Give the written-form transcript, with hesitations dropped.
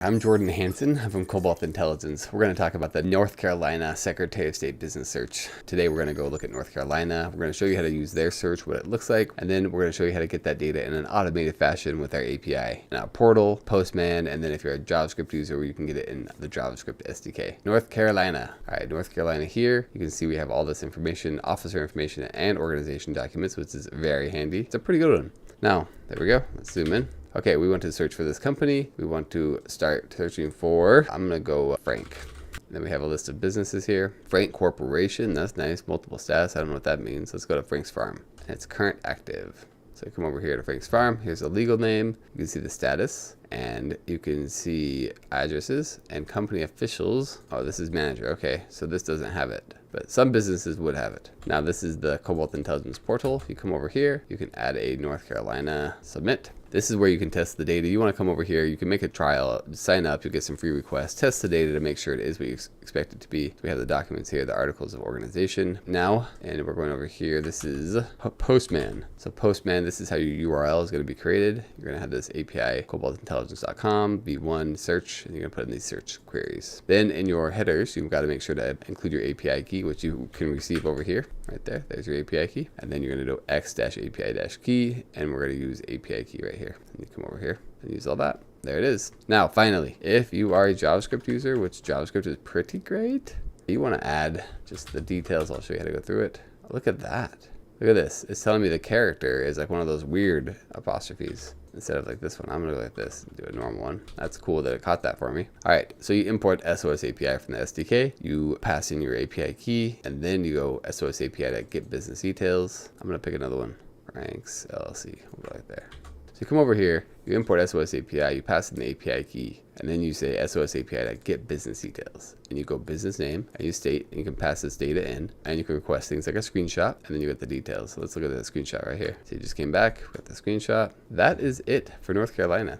I'm Jordan Hansen. I'm from Cobalt Intelligence. We're going to talk about the North Carolina Secretary of State business search. Today we're going to go look at North Carolina. We're going to show you how to use their search, what it looks like, and then we're going to show you how to get that data in an automated fashion with our API. Now, Portal, Postman, and then if you're a JavaScript user, you can get it in the JavaScript SDK. North Carolina. All right, North Carolina here. You can see we have all this information, officer information, and organization documents, which is very handy. It's a pretty good one. Now, there we go. Let's zoom in. Okay, we want to search for this company. We want to start searching for, I'm gonna go Frank. Then we have a list of businesses here. Frank Corporation, that's nice. Multiple status, I don't know what that means. Let's go to Frank's Farm. And it's current active. So come over here to Frank's Farm. Here's a legal name. You can see the status and you can see addresses and company officials. Oh, this is manager. Okay, so this doesn't have it, but some businesses would have it. Now this is the Cobalt Intelligence portal. You come over here, you can add a North Carolina submit. This is where you can test the data. You want to come over here, you can make a trial, sign up, you'll get some free requests, test the data to make sure it is what you expect it to be. We have the documents here, the articles of organization now, and we're going over here. This is Postman. So Postman, this is how your URL is going to be created. You're going to have this API, cobaltintelligence.com, v1 search, and you're going to put in these search queries. Then in your headers, you've got to make sure to include your API key, which you can receive over here, right there. There's your API key. And then you're going to do x-API-key, and we're going to use API key right here. And you come over here and use all that. There it is. Now, finally, if you are a JavaScript user, which JavaScript is pretty great, you want to add just the details. I'll show you how to go through it. Look at that. Look at this. It's telling me the character is like one of those weird apostrophes. Instead of like this one, I'm gonna go like this and do a normal one. That's cool that it caught that for me. All right, so you import SOS API from the SDK. You pass in your API key, and then you go SOS API to get business details. I'm gonna pick another one. Frank's LLC. We'll go right there. So you come over here, you import SOS API, you pass in the API key, and then you say SOS API to get business details. And you go business name, and you state, and you can pass this data in, and you can request things like a screenshot, and then you get the details. So let's look at the screenshot right here. So you just came back, got the screenshot. That is it for North Carolina.